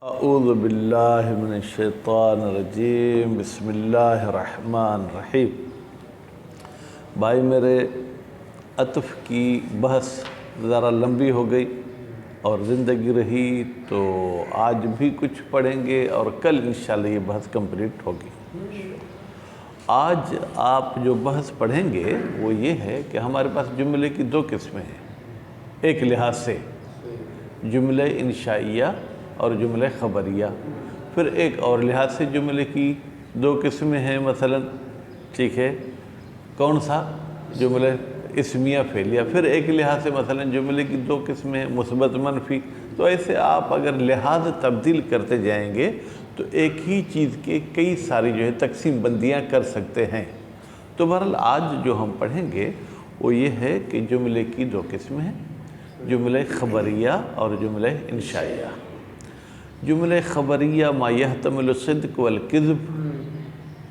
اعوذ باللہ من الشیطان الرجیم، بسم اللہ الرحمن الرحیم۔ بھائی میرے، عطف کی بحث ذرا لمبی ہو گئی اور زندگی رہی تو آج بھی کچھ پڑھیں گے اور کل انشاءاللہ یہ بحث کمپلیٹ ہوگی۔ آج آپ جو بحث پڑھیں گے وہ یہ ہے کہ ہمارے پاس جملے کی دو قسمیں ہیں۔ ایک لحاظ سے جملہ انشائیہ اور جملہ خبریہ، پھر ایک اور لحاظ سے جملے کی دو قسمیں ہیں، مثلا ٹھیک ہے کون سا؟ جملہ اسمیہ فعلیہ۔ پھر ایک لحاظ سے مثلا جملے کی دو قسمیں ہیں، مثبت منفی۔ تو ایسے آپ اگر لحاظ تبدیل کرتے جائیں گے تو ایک ہی چیز کے کئی ساری جو ہے تقسیم بندیاں کر سکتے ہیں۔ تو بہرحال آج جو ہم پڑھیں گے وہ یہ ہے کہ جملے کی دو قسمیں ہیں، جملہ خبریہ اور جملہ انشائیہ۔ جملہ خبریہ ما یحتمل الصدق والکذب،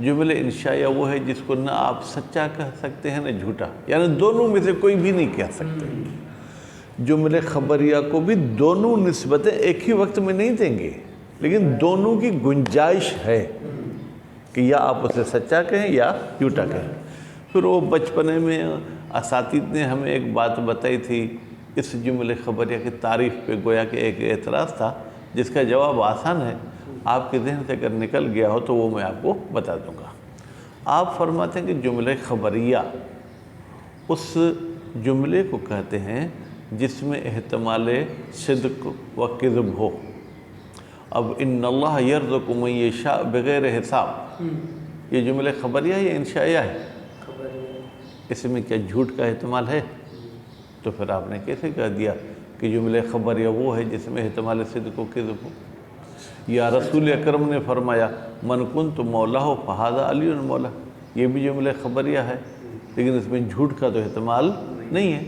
جملہ انشائیہ وہ ہے جس کو نہ آپ سچا کہہ سکتے ہیں نہ جھوٹا، یعنی دونوں میں سے کوئی بھی نہیں کہہ سکتے۔ جملہ خبریہ کو بھی دونوں نسبتیں ایک ہی وقت میں نہیں دیں گے، لیکن دونوں کی گنجائش ہے کہ یا آپ اسے سچا کہیں یا جھوٹا کہیں۔ پھر وہ بچپنے میں اساتذہ نے ہمیں ایک بات بتائی تھی اس جملہ خبریہ کی تعریف پہ، گویا کہ ایک اعتراض تھا جس کا جواب آسان ہے، آپ کے ذہن سے اگر نکل گیا ہو تو وہ میں آپ کو بتا دوں گا۔ آپ فرماتے ہیں کہ جملہ خبریہ اس جملے کو کہتے ہیں جس میں احتمال صدق و کذب ہو۔ اب ان اللہ یرزق من یشاء بغیر حساب، یہ جملہ خبریہ یا انشائیہ ہے؟ اس میں کیا جھوٹ کا احتمال ہے؟ تو پھر آپ نے کیسے کہہ دیا کہ جملہ خبریہ وہ ہے جس میں احتمال صدق و کذب ہو؟ یا رسول اکرم نے فرمایا من کنت مولاہ فہذا علی مولا، یہ بھی جملہ خبریہ ہے لیکن اس میں جھوٹ کا تو احتمال نہیں ہے۔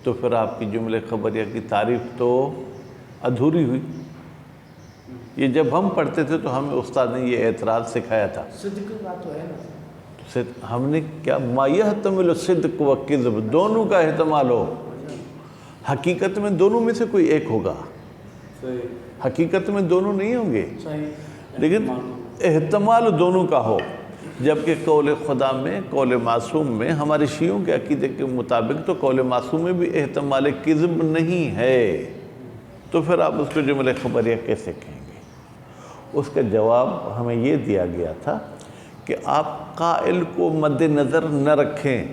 تو پھر آپ کی جملہ خبریہ کی تعریف تو ادھوری ہوئی۔ یہ جب ہم پڑھتے تھے تو ہمیں استاد نے یہ اعتراض سکھایا تھا، صدق کا تو ہے نا، ہم نے کیا ما یحتمل الصدق و کذب، دونوں کا احتمال ہو۔ حقیقت میں دونوں میں سے کوئی ایک ہوگا، حقیقت میں دونوں نہیں ہوں گے، لیکن احتمال دونوں کا ہو۔ جبکہ قول خدا میں، قول معصوم میں، ہمارے شیعوں کے عقیدے کے مطابق تو قول معصوم میں بھی احتمال کذب نہیں ہے، تو پھر آپ اس کو جملہ خبریہ کیسے کہیں گے؟ اس کا جواب ہمیں یہ دیا گیا تھا کہ آپ قائل کو مد نظر نہ رکھیں،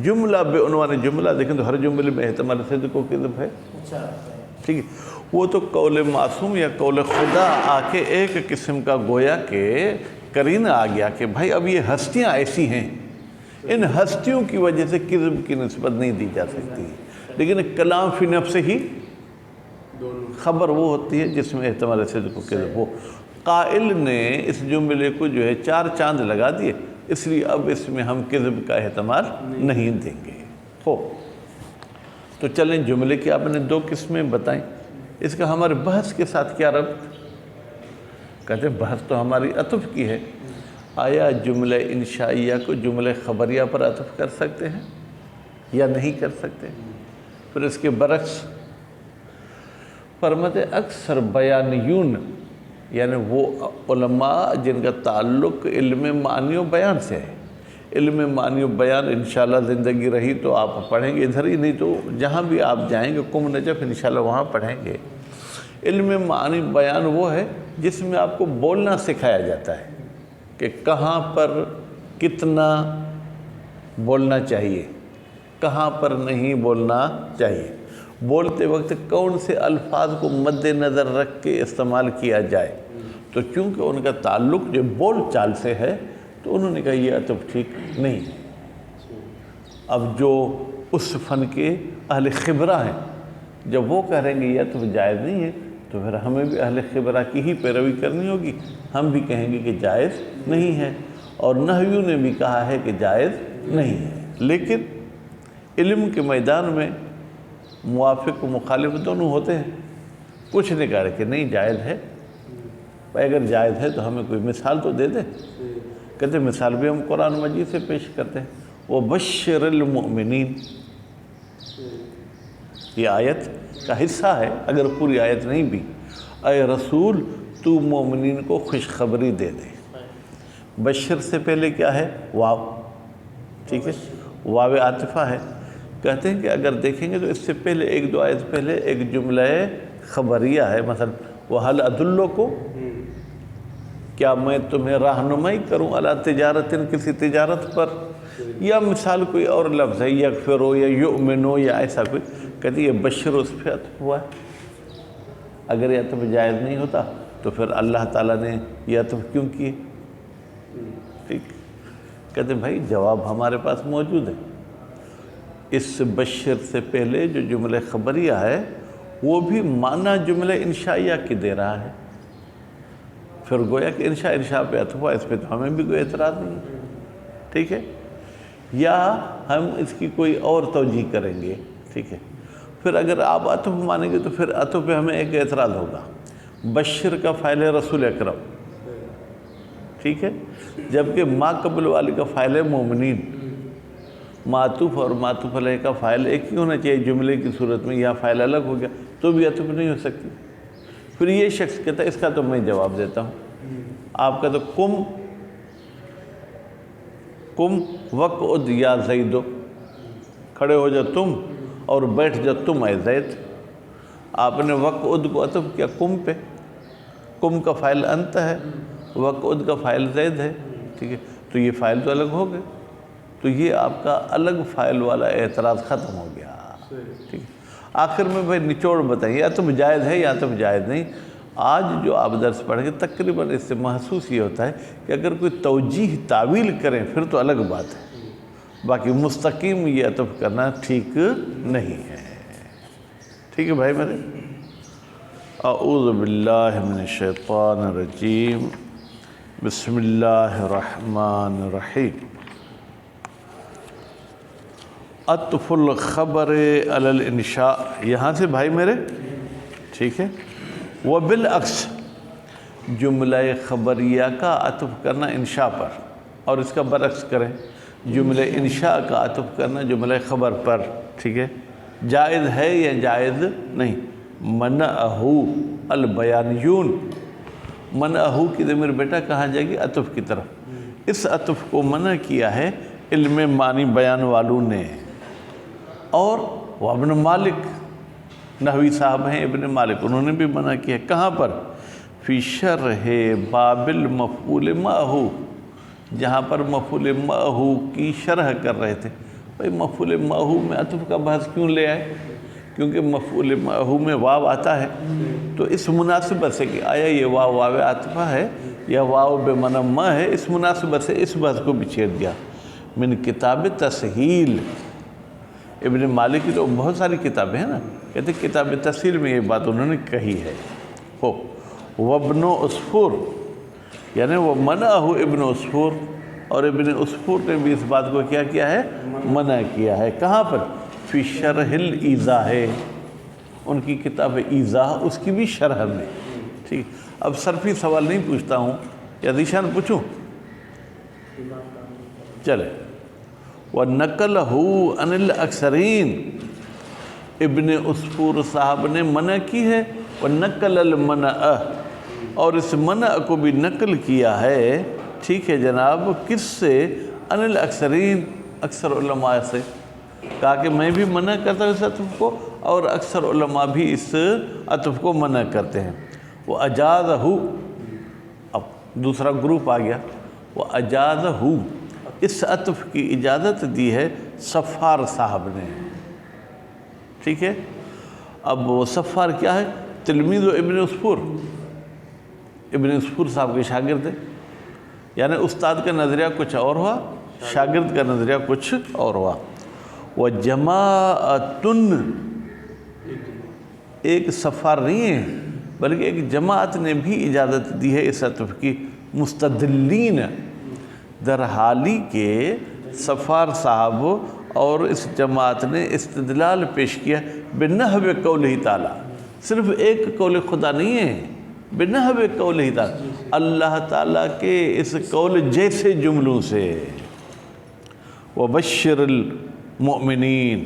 جملہ بے عنوان جملہ دیکھیں تو ہر جملے میں احتمال صدق و کذب ہے، ٹھیک ہے؟ وہ تو قول معصوم یا قول خدا آ کے ایک قسم کا گویا کہ قرینہ آ گیا کہ بھائی اب یہ ہستیاں ایسی ہیں، ان ہستیوں کی وجہ سے کذب کی نسبت نہیں دی جا سکتی، لیکن کلام فی نفس ہی خبر وہ ہوتی ہے جس میں احتمال صدق و کذب ہو۔ قائل نے اس جملے کو جو ہے 4 چاند لگا دیے، اس لیے اب اس میں ہم کذب کا احتمال نہیں دیں گے۔ ہو تو چلیں، جملے کی آپ نے 2 قسمیں بتائیں، اس کا ہمارے بحث کے ساتھ کیا ربط؟ کہتے ہیں بحث تو ہماری عطف کی ہے، آیا جملہ انشائیہ کو جملہ خبریہ پر عطف کر سکتے ہیں یا نہیں کر سکتے؟ پھر اس کے برعکس فرماتے اکثر بیانیون، یعنی وہ علماء جن کا تعلق علم معنی و بیان سے ہے، علم معنی و بیان انشاءاللہ زندگی رہی تو آپ پڑھیں گے ادھر ہی، نہیں تو جہاں بھی آپ جائیں گے قم نجف انشاءاللہ وہاں پڑھیں گے۔ علم معنی بیان وہ ہے جس میں آپ کو بولنا سکھایا جاتا ہے کہ کہاں پر کتنا بولنا چاہیے، کہاں پر نہیں بولنا چاہیے، بولتے وقت کون سے الفاظ کو مد نظر رکھ کے استعمال کیا جائے۔ تو چونکہ ان کا تعلق جو بول چال سے ہے تو انہوں نے کہا یہ عطف ٹھیک نہیں ہے۔ اب جو اس فن کے اہل خبرہ ہیں جب وہ کہیں گے یہ عطف جائز نہیں ہے تو پھر ہمیں بھی اہل خبرہ کی ہی پیروی کرنی ہوگی، ہم بھی کہیں گے کہ جائز نہیں ہے، اور نحویوں نے بھی کہا ہے کہ جائز نہیں ہے۔ لیکن علم کے میدان میں موافق و مخالف دونوں ہوتے ہیں، کچھ نے کہا کہ نہیں جائز ہے، اگر جائز ہے تو ہمیں کوئی مثال تو دے دے۔ کہتے ہیں مثال بھی ہم قرآن مجید سے پیش کرتے ہیں، وَبَشِّرِ الْمُؤْمِنِينَ، یہ آیت کا حصہ ہے، اگر پوری آیت نہیں بھی۔ اے رسول تو مومنین کو خوشخبری دے دے۔ بشر سے پہلے کیا ہے؟ واو، ٹھیک ہے، واو عاطفہ ہے۔ کہتے ہیں کہ اگر دیکھیں گے تو اس سے پہلے ایک دو آیت پہلے ایک جملہ خبریہ ہے، مثلا وَهَلْ أَدُلُّكُمْ، کیا میں تمہیں رہنمائی کروں علی تجارت، کسی تجارت پر، یا مثال کوئی اور لفظ ہے، یغفرو یا یؤمنو یا ایسا کوئی، کہتے ہیں یہ بشر اس پہ عطف ہوا ہے۔ اگر یہ عطف جائز نہیں ہوتا تو پھر اللہ تعالیٰ نے یہ عطف کیوں کیے؟ ٹھیک، کہتے ہیں بھائی جواب ہمارے پاس موجود ہے۔ اس بشر سے پہلے جو جملہ خبریہ ہے وہ بھی معنی جملہ انشائیہ کی دے رہا ہے، پھر گویا کہ انشاء پہ عطف ہوا، اس پہ تو ہمیں بھی کوئی اعتراض نہیں ہے، ٹھیک ہے، یا ہم اس کی کوئی اور توجیہ کریں گے، ٹھیک ہے۔ پھر اگر آپ عطف مانیں گے تو پھر عطف پہ ہمیں ایک اعتراض ہوگا، بشر کا فاعل ہے رسول اکرم، ٹھیک ہے، جبکہ ما قبل والی کا فاعل ہے مومنین، معطوف اور معطوف علیہ کا فاعل ایک ہی ہونا چاہیے جملے کی صورت میں، یہاں فاعل الگ ہو گیا تو بھی عطف نہیں ہو سکتی۔ پھر یہ شخص کہتا ہے اس کا تو میں جواب دیتا ہوں، آپ کا تو کم وقعد یا زیدو، کھڑے ہو جاؤ تم اور بیٹھ جاؤ تم اے زید۔ آپ نے وقعد کو عطف کیا کم پہ، کم کا فاعل انت ہے، وقعد کا فاعل زید ہے، ٹھیک ہے، تو یہ فاعل تو الگ ہو گئے، تو یہ آپ کا الگ فاعل والا اعتراض ختم ہو گیا، ٹھیک ہے۔ آخر میں بھائی نچوڑ بتائیے یا تو جائز ہے یا تو جائز نہیں۔ آج جو آپ درس پڑھیں گے تقریباً اس سے محسوس یہ ہوتا ہے کہ اگر کوئی توجیہ تعویل کریں پھر تو الگ بات ہے، باقی مستقیم یہ عطف کرنا ٹھیک نہیں ہے، ٹھیک ہے بھائی میرے۔ اعوذ باللہ من الشیطان الرجیم، بسم اللہ الرحمن الرحیم۔ عطف الخبر علی الانشاء، یہاں سے بھائی میرے، ٹھیک ہے، وبالعکس جملہ خبریہ کا عطف کرنا انشاء پر، اور اس کا برعکس کریں جملہ انشاء کا عطف کرنا جملہ خبر پر، ٹھیک ہے، جائز ہے یا جائز نہیں۔ منعہ البیانیون، منعہ کی ضمیر بیٹا کہاں جائے گی؟ عطف کی طرف۔ اس عطف کو منع کیا ہے علم معنی بیان والوں نے، اور وہ ابن مالک نحوی صاحب ہیں، ابن مالک، انہوں نے بھی منع کیا۔ کہاں پر؟ فی شرح باب المفعول معہ، جہاں پر مفعول معہ کی شرح کر رہے تھے۔ بھائی مفعول معہ میں عطف کا بحث کیوں لے آئے؟ کیونکہ مفعول معہ میں واو آتا ہے، تو اس مناسبت سے کہ آیا یہ واو عاطفہ ہے یا واو بمعنی ما ہے، اس مناسبت سے اس بحث کو بھی چھیڑ دیا۔ من کتاب تسہیل، ابن مالک کی تو بہت ساری کتابیں ہیں نا، کہتے ہیں کتاب تسہیل میں یہ بات انہوں نے کہی ہے۔ وابن عصفور، یعنی وہ منع ہو ابن عصفور، اور ابن عصفور نے بھی اس بات کو کیا کیا ہے؟ منع کیا ہے۔ کہاں پر؟ فی شرح الایضاح، ان کی کتاب ایضاح اس کی بھی شرح میں، ٹھیک۔ اب صرفی سوال نہیں پوچھتا ہوں، یا ذیشان پوچھوں؟ چلے۔ وَنَقَلَهُ عَنِ الْأَكْثَرِينَ، ابن عصفور صاحب نے منع کی ہے، وَنَقَلَ الْمَنَعَ، اور اس منع کو بھی نقل کیا ہے، ٹھیک ہے جناب، کس سے؟ عن الاکثرین، اکثر علماء سے، کہا کہ میں بھی منع کرتا ہوں اس عطف کو، اور اکثر علماء بھی اس عطف کو منع کرتے ہیں۔ وَأَجَازَهُ، اب دوسرا گروپ آ گیا، وَأَجَازَهُ، اس عطف کی اجازت دی ہے صفار صاحب نے، ٹھیک ہے۔ اب وہ صفار کیا ہے؟ تلمیذ ابن عصفور، ابن عصفور صاحب کے شاگرد ہیں، یعنی استاد کا نظریہ کچھ اور ہوا، شاگرد کا نظریہ کچھ اور ہوا۔ وَجَمَاعَةٌ، ایک صفار نہیں ہے بلکہ ایک جماعت نے بھی اجازت دی ہے اس عطف کی، مستدلین، در حالی کے صفار صاحب اور اس جماعت نے استدلال پیش کیا بنحو قولہ تعالی، صرف ایک قول خدا نہیں ہے، بنحو قولہ تعالی، اللہ تعالیٰ کے اس قول جیسے جملوں سے۔ وبشر المؤمنین،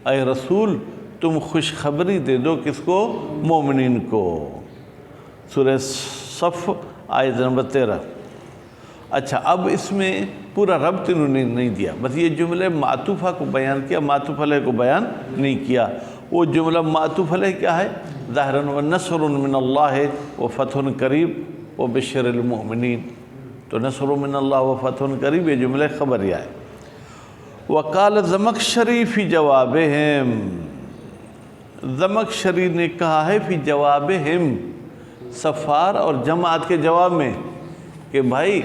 اے رسول تم خوشخبری دے دو کس کو؟ مومنین کو۔ سورہ صف آیت نمبر 13۔ اچھا، اب اس میں پورا ربط انہوں نے نہیں دیا، بس یہ جملے معطوفہ کو بیان کیا، معطوف علیہ کو بیان نہیں کیا۔ وہ جملہ معطوف علیہ کیا ہے؟ ظاہراً وَنَصْرٌ مِّنَ اللَّهِ وَفَتْحٌ قَرِيبٌ وَبَشِّرِ الْمُؤْمِنِينَ، تو نصر من اللہ وفتح قریب یہ جملے خبریہ ہے۔ وقال زمخشری فی جوابہم، زمخشری نے کہا ہے فی جوابہم، صفار اور جماعت کے جواب میں، کہ بھائی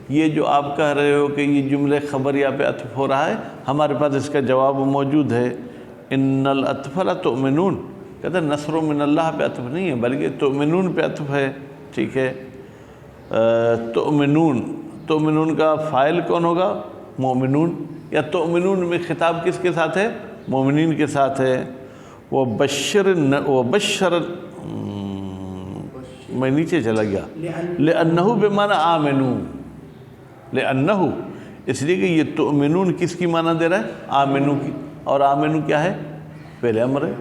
یہ جو آپ کہہ رہے ہو کہ یہ جملے خبریہ پہ عطف ہو رہا ہے، ہمارے پاس اس کا جواب موجود ہے۔ ان العطف لتؤمنون، کہتے ہیں نصر من اللہ پہ عطف نہیں ہے بلکہ تؤمنون پہ عطف ہے، ٹھیک ہے۔ تؤمنون، تؤمنون کا فاعل کون ہوگا؟ مومنون، یا تؤمنون میں خطاب کس کے ساتھ ہے؟ مومنین کے ساتھ ہے۔ وبشر، میں نیچے چلا گیا، لأنہو بمعنی آمنو، لأنہو اس لیے کہ یہ تؤمنون کس کی معنی دے رہا ہے؟ آمنو کی، اور آمنو کیا ہے؟ پہلے امر ہے،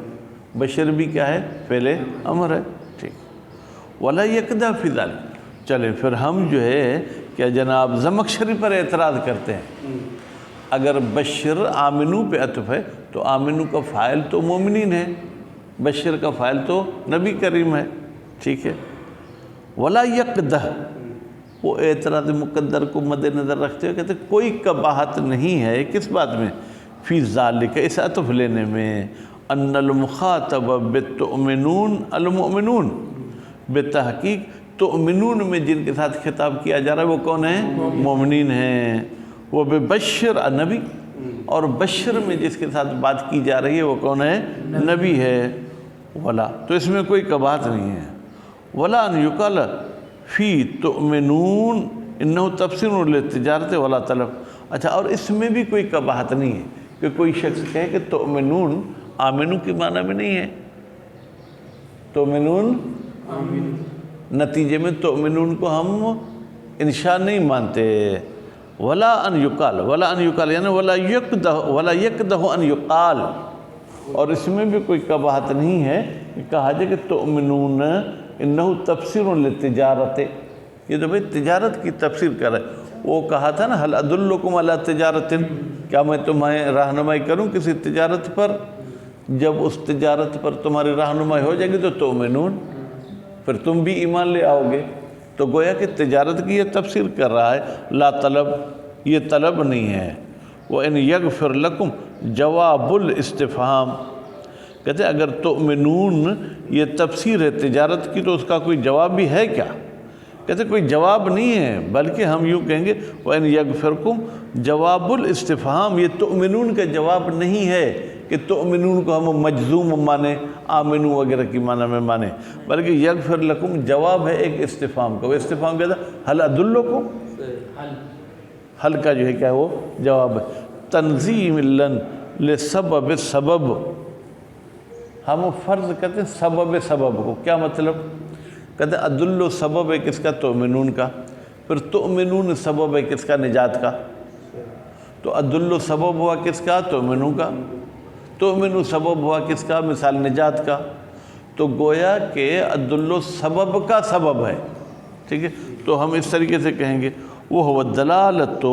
بشر بھی کیا ہے؟ پہلے امر ہے، ٹھیک۔ ولا یکدا فی ذلک، چلیں پھر ہم جو ہے کہ جناب زمخشری پر اعتراض کرتے ہیں۔ اگر بشر آمنو پہ عطف ہے تو آمنو کا فاعل تو مومنین ہے، بشر کا فاعل تو نبی کریم ہے، ٹھیک ہے۔ ولا یکدہ، وہ اعتراض مقدر کو مد نظر رکھتے ہوئے کہتے ہیں کوئی قباحت نہیں ہے کس بات میں؟ فی ذالک، اس عطف لینے میں، ان المخاطب بالتؤمنون المؤمنون، بتحقیق تؤمنون میں جن کے ساتھ خطاب کیا جا رہا ہے وہ کون ہیں؟ مومنین ہیں۔ وہ ببشر نبی، اور بشر میں جس کے ساتھ بات کی جا رہی ہے وہ کون ہے؟ نبی ہے۔ ولا، تو اس میں کوئی قباحت نہیں ہے۔ ولا ان یقال فی تؤمنون انہ تفسیر للتجارت ولا طلب، اچھا، اور اس میں بھی کوئی قباحت نہیں ہے کہ کوئی شخص کہے کہ تؤمنون آمنو کی معنی میں نہیں ہے، تؤمنون نتیجے میں تؤمنون کو ہم انشاء نہیں مانتے۔ ولا ان یقال، ولا ان یقال یعنی ولا یکدہ ان یقال، اور اس میں بھی کوئی قباحت نہیں ہے کہ کہا جائے کہ تؤمنون انہو تفسیر للتجارت، یہ تو بھئی تجارت کی تفسیر کر رہا ہے۔ وہ کہا تھا نا، حل ادلکم علی تجارت، کیا میں تمہیں رہنمائی کروں کسی تجارت پر؟ جب اس تجارت پر تمہاری رہنمائی ہو جائے گی تو تؤمنون، پھر تم بھی ایمان لے آؤ گے۔ تو گویا کہ تجارت کی یہ تفسیر کر رہا ہے، لا طلب، یہ طلب نہیں ہے۔ وَإِنْ يَغْفِرْ لَكُمْ جواب الاستفہام، کہتے ہیں اگر تؤمنون یہ تفسیر ہے تجارت کی تو اس کا کوئی جواب بھی ہے کیا؟ کہتے ہیں کوئی جواب نہیں ہے، بلکہ ہم یوں کہیں گے وَإِنْ يَغْفِرْكُمْ جواب الاستفہام، یہ تؤمنون کا جواب نہیں ہے کہ تؤمنون کو ہم مجزوم مانیں، آمنو وغیرہ کی معنی میں مانیں، بلکہ یغفر لکم جواب ہے ایک استفہام کا۔ وہ استفہام کہتا ہے حل ادلکم، حل کا جو ہے کیا ہے وہ جواب ہے۔ تنظیم لن لسبب سبب، ہم فرض کرتے ہیں سبب سبب کو، کیا مطلب؟ کہتے ہیں ادل سبب ہے کس کا؟ تؤمنون کا، پھر تؤمنون سبب ہے کس کا؟ نجات کا، تو ادل سبب ہوا کس کا؟ تؤمنون کا، تؤمنو سبب ہوا کس کا؟ مثال نجات کا۔ تو گویا کہ ادل سبب کا سبب ہے، ٹھیک ہے۔ تو ہم اس طریقے سے کہیں گے وہ ہوا دلالت،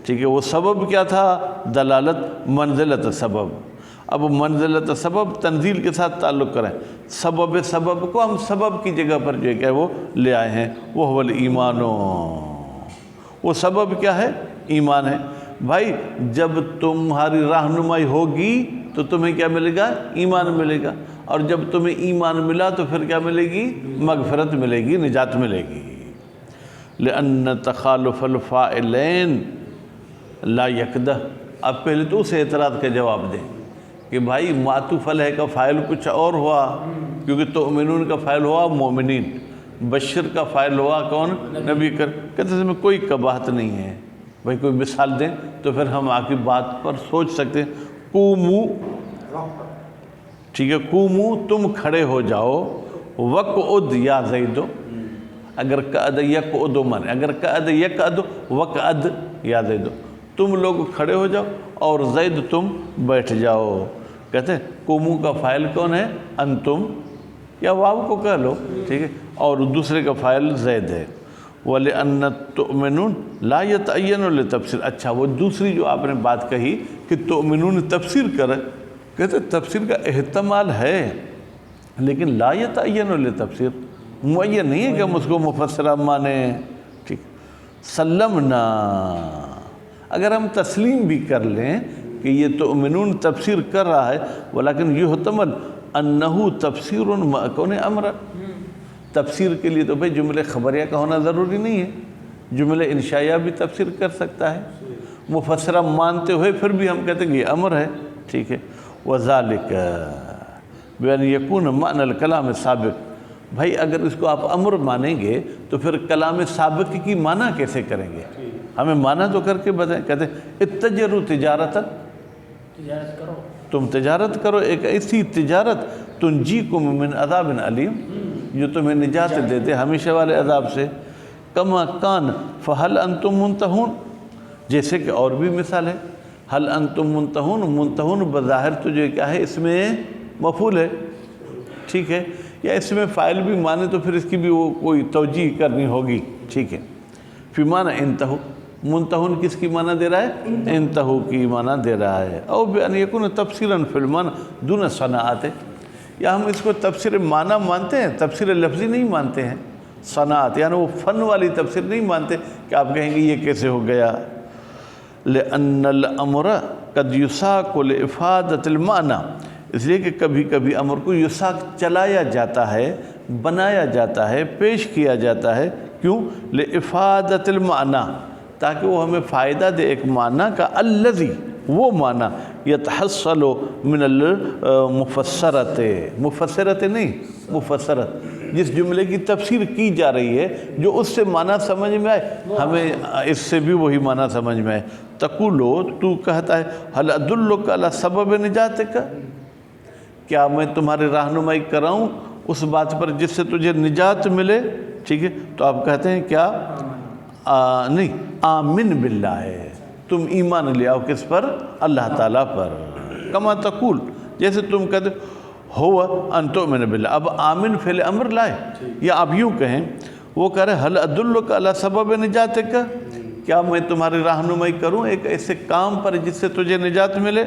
ٹھیک ہے، وہ سبب کیا تھا؟ دلالت، منزلت سبب۔ اب منزلت سبب تنزیل کے ساتھ تعلق کریں، سبب سبب کو ہم سبب کی جگہ پر جو ہے کہ وہ لے آئے ہیں، وہ هو الایمان، وہ سبب کیا ہے؟ ایمان ہے۔ بھائی جب تمہاری رہنمائی ہوگی تو تمہیں کیا ملے گا؟ ایمان ملے گا، اور جب تمہیں ایمان ملا تو پھر کیا ملے گی؟ مغفرت ملے گی، نجات ملے گی۔ لأن تخالف الفاعلین لا یکدہ، اب پہلے تو اس اعتراض کا جواب دیں کہ بھائی معطوف علیہ کا فاعل کچھ اور ہوا، کیونکہ تؤمنون کا فاعل ہوا مومنین، بشر کا فاعل ہوا کون؟ نبی کر، کہتے ہیں اس میں کوئی قباحت نہیں ہے۔ بھائی کوئی مثال دیں تو پھر ہم آپ کی بات پر سوچ سکتے ہیں۔ قومو، ٹھیک ہے، قومو تم کھڑے ہو جاؤ، وقعد یا زیدو، اگر قعد یقعد من، اگر قعد یقعد وقعد یا زیدو، تم لوگ کھڑے ہو جاؤ اور زید تم بیٹھ جاؤ۔ کہتے ہیں قومو کا فاعل کون ہے؟ انتم، یا واو کو کہہ لو، ٹھیک ہے، اور دوسرے کا فاعل زید ہے۔ وَلِأَنَّ تُؤْمِنُونَ لَا يَتَعَيَّنُ لِتَفْسِيرٍ، اچھا وہ دوسری جو آپ نے بات کہی کہ تؤمنون تفسیر کرے، کہتے تفسیر کا احتمال ہے لیکن لا يتعین لتفسیر، معین نہیں ہے کہ ہم اس کو مفسرہ مانیں، ٹھیک۔ سلمنا، اگر ہم تسلیم بھی کر لیں کہ یہ تؤمنون تفسیر کر رہا ہے، ولیکن یحتمل انہو تفسیر مع امر، تفسیر کے لیے تو بھئی جملے خبریہ کا ہونا ضروری نہیں ہے، جملے انشائیہ بھی تفسیر کر سکتا ہے، مفسرہ مانتے ہوئے پھر بھی ہم کہتے ہیں کہ یہ امر ہے، ٹھیک ہے۔ وَذَلِكَ بِأَنْ يَكُونَ مَعْنَى الْكَلَامِ سابق، بھائی اگر اس کو آپ امر مانیں گے تو پھر کلام سابق کی معنی کیسے کریں گے؟ ہمیں معنی تو کر کے بتائیں، کہتے ہیں اتجروا تجارتا، تجارت کرو، تم تجارت کرو، ایک ایسی تجارت تنجیکم من عذاب علیم، جو تمہیں نجات دے دے ہمیشہ والے عذاب سے۔ کما کان فہل انتم منتہون، جیسے کہ اور بھی مثال ہے، حل انتم منتہون، منتہون بظاہر تو جو کیا ہے اس میں مفعول ہے، ٹھیک ہے، یا اس میں فاعل بھی مانے تو پھر اس کی بھی وہ کوئی توجیہ کرنی ہوگی، ٹھیک ہے۔ فی معنی انتہو، منتہون کس کی معنی دے رہا ہے؟ انتہو کی معنی دے رہا ہے۔ او بأن یکون تفسیرا فی المعنی دون صناعت، یا ہم اس کو تفسیر معنی مانتے ہیں، تفسیر لفظی نہیں مانتے ہیں، صناعت یعنی وہ فن والی تفسیر نہیں مانتے کہ آپ کہیں گے یہ کیسے ہو گیا۔ لأن الامر قد یساق لافادۃ المعنی، اس لیے کہ کبھی کبھی امر کو یساق چلایا جاتا ہے، بنایا جاتا ہے، پیش کیا جاتا ہے، کیوں؟ لافادۃ المعنی، تاکہ وہ ہمیں فائدہ دے ایک معنی کا، الذی، وہ معنی یتحصل من المفسرت، مفسرت نہیں، مفسرت، جس جملے کی تفسیر کی جا رہی ہے جو اس سے معنی سمجھ میں آئے، ہمیں اس سے بھی وہی معنی سمجھ میں آئے۔ تقولو، تو کہتا ہے حل ادلک علی سبب نجاتک، کیا میں تمہاری رہنمائی کراؤں اس بات پر جس سے تجھے نجات ملے، ٹھیک ہے، تو آپ کہتے ہیں کیا؟ نہیں، آمن باللہ ہے، تم ایمان لے آؤ کس پر؟ اللہ تعالیٰ پر۔ کما تقول، جیسے تم کہتے ہوا ان تؤمن باللہ، اب آمن فعل امر لائے، یا آپ یوں کہیں، وہ کہہ رہے حل ادلک علی سبب نجاتک، کیا میں تمہاری رہنمائی کروں ایک ایسے کام پر جس سے تجھے نجات ملے؟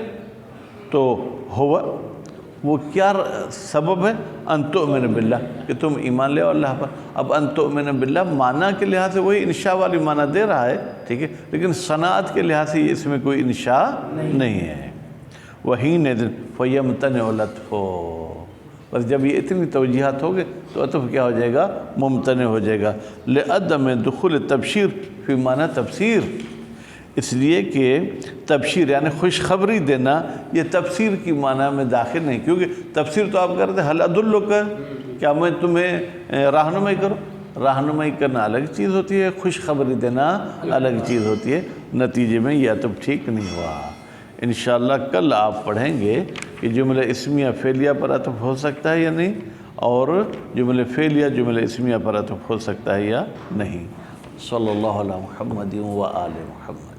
تو ہوا، وہ کیا سبب ہے؟ ان تؤمن باللہ، کہ تم ایمان لے اللہ پر۔ اب ان تؤمن باللہ معنی کے لحاظ سے وہی انشاء والی معنی دے رہا ہے، ٹھیک ہے، لیکن صنعت کے لحاظ سے اس میں کوئی انشاء نہیں ہے۔ وَحِينَئِذٍ فَيَمْتَنِعُ الْعَطْفُ، بس جب یہ اتنی توجیحات ہوگے تو عطف کیا ہو جائے گا؟ ممتنع ہو جائے گا۔ لِعَدَمِ دُخُولِ تبشیر فی معنی تفسیر، اس لیے کہ تبشیر یعنی خوشخبری دینا یہ تفسیر کی معنی میں داخل نہیں، کیونکہ تفسیر تو آپ کرتے ہیں حل ادلک، کیا میں تمہیں رہنمائی کروں؟ رہنمائی کرنا الگ چیز ہوتی ہے، خوشخبری دینا الگ چیز ہوتی ہے، نتیجے میں یہ عطف ٹھیک نہیں ہوا۔ انشاءاللہ کل آپ پڑھیں گے کہ جملہ اسمیہ فعلیہ پر عطف ہو سکتا ہے یا نہیں، اور جملہ فعلیہ جملہ اسمیہ پر عطف ہو سکتا ہے یا نہیں۔ صلی اللہ علیہ محمد و آل محمد۔